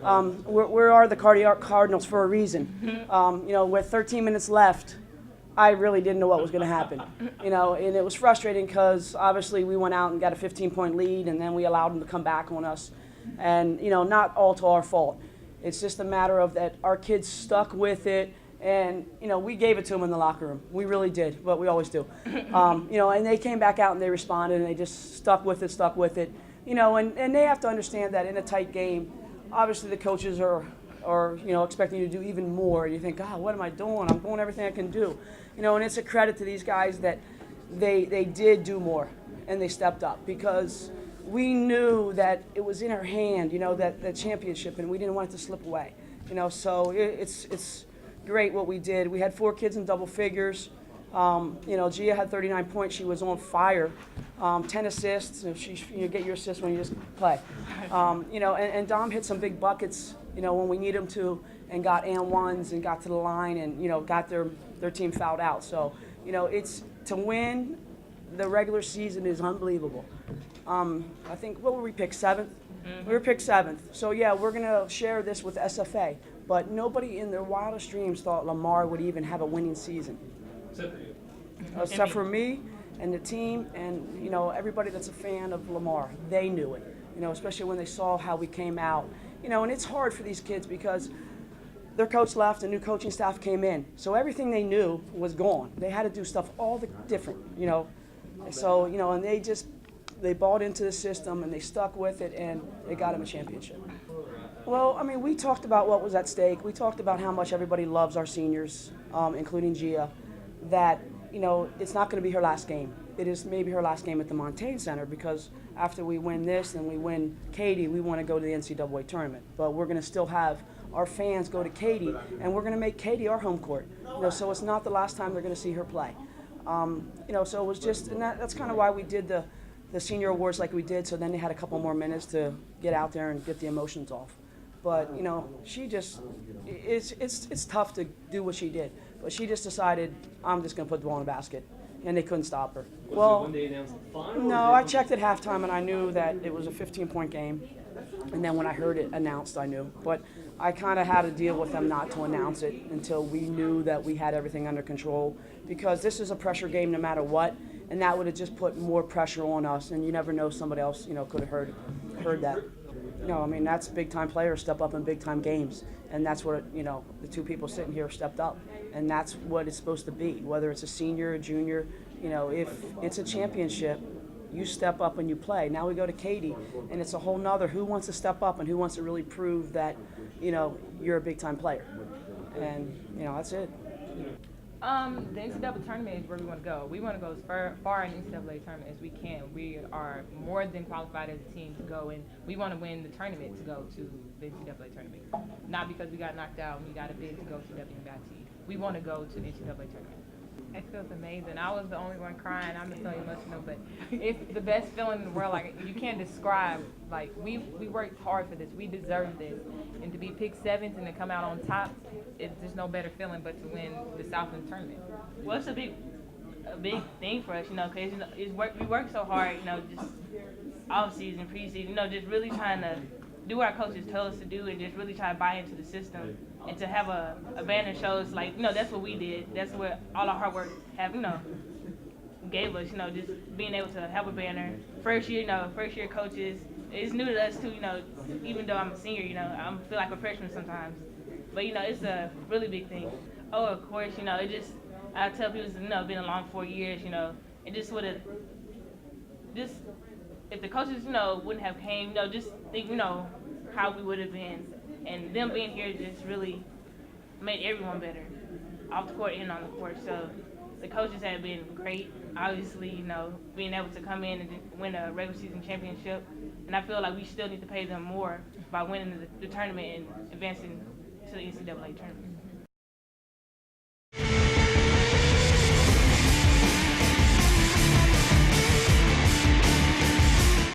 We are the Cardinals for a reason. With 13 minutes left, I really didn't know what was going to happen. And it was frustrating because obviously we went out and got a 15-point lead, and then we allowed them to come back on us. And, not all to our fault. It's just a matter of that our kids stuck with it. And, we gave it to them in the locker room. We really did, but we always do. And they came back out and they responded and they just stuck with it. And they have to understand that in a tight game, obviously the coaches are expecting you to do even more. And you think, God, what am I doing? I'm doing everything I can do. And it's a credit to these guys that they did do more and they stepped up because we knew that it was in our hand, that championship, and we didn't want it to slip away. So it's great what we did. We had 4 kids in double figures. Gia had 39 points. She was on fire. 10 assists. You get your assists when you just play. And Dom hit some big buckets, when we need him to, and got and ones and got to the line and, got their team fouled out. So, it's to win the regular season is unbelievable. I think, what were we picked, 7th? Mm-hmm. We were picked 7th. So, yeah, we're going to share this with SFA. But nobody in their wildest dreams thought Lamar would even have a winning season. Except for you. Except for me and the team and, everybody that's a fan of Lamar. They knew it, especially when they saw how we came out. And it's hard for these kids because their coach left, a new coaching staff came in. So everything they knew was gone. They had to do stuff all the different, So, and they bought into the system and they stuck with it and they got them a championship. Well, we talked about what was at stake. We talked about how much everybody loves our seniors, including Gia, that, it's not going to be her last game. It is maybe her last game at the Montaigne Center because after we win this and we win Katy, we want to go to the NCAA tournament. But we're going to still have our fans go to Katy, and we're going to make Katy our home court. So it's not the last time they're going to see her play. So it was just, and that's kind of why we did the senior awards like we did, so then they had a couple more minutes to get out there and get the emotions off. But, she just, it's tough to do what she did. But she just decided, I'm just going to put the ball in the basket. And they couldn't stop her. Was it when they announced the final? No, I checked at halftime and I knew that it was a 15-point game. And then when I heard it announced, I knew. But I kind of had to deal with them not to announce it until we knew that we had everything under control. Because this is a pressure game no matter what. And that would have just put more pressure on us. And you never know, somebody else, could have heard that. That's big-time players step up in big-time games. And that's what, the 2 people sitting here stepped up. And that's what it's supposed to be, whether it's a senior, a junior. If it's a championship, you step up and you play. Now we go to Katy, and it's a whole nother who wants to step up and who wants to really prove that, you're a big-time player. And, that's it. The NCAA tournament is where we want to go. We want to go as far in the NCAA tournament as we can. We are more than qualified as a team to go, and we want to win the tournament to go to the NCAA tournament. Not because we got knocked out and we got a bid to go to WNBC. We want to go to the NCAA tournament. It feels amazing. I was the only one crying. I'm so emotional, but it's the best feeling in the world. Like, you can't describe. Like, we worked hard for this. We deserve this. And to be picked 7th and to come out on top, there's no better feeling but to win the Southland tournament. Well, it's a big thing for us, because we work so hard, just off season, preseason, just really trying to do what our coaches tell us to do and just really try to buy into the system. And to have a banner shows, that's what we did. That's what all our hard work gave us, just being able to have a banner. First year coaches, it's new to us too, even though I'm a senior, I feel like a freshman sometimes. But, it's a really big thing. Oh, of course, it just, I tell people, it's been a long 4 years, it just would have, if the coaches, wouldn't have came, just think, how we would have been. And them being here just really made everyone better, off the court and on the court. So the coaches have been great. Obviously, being able to come in and win a regular season championship. And I feel like we still need to pay them more by winning the tournament and advancing to the NCAA tournament.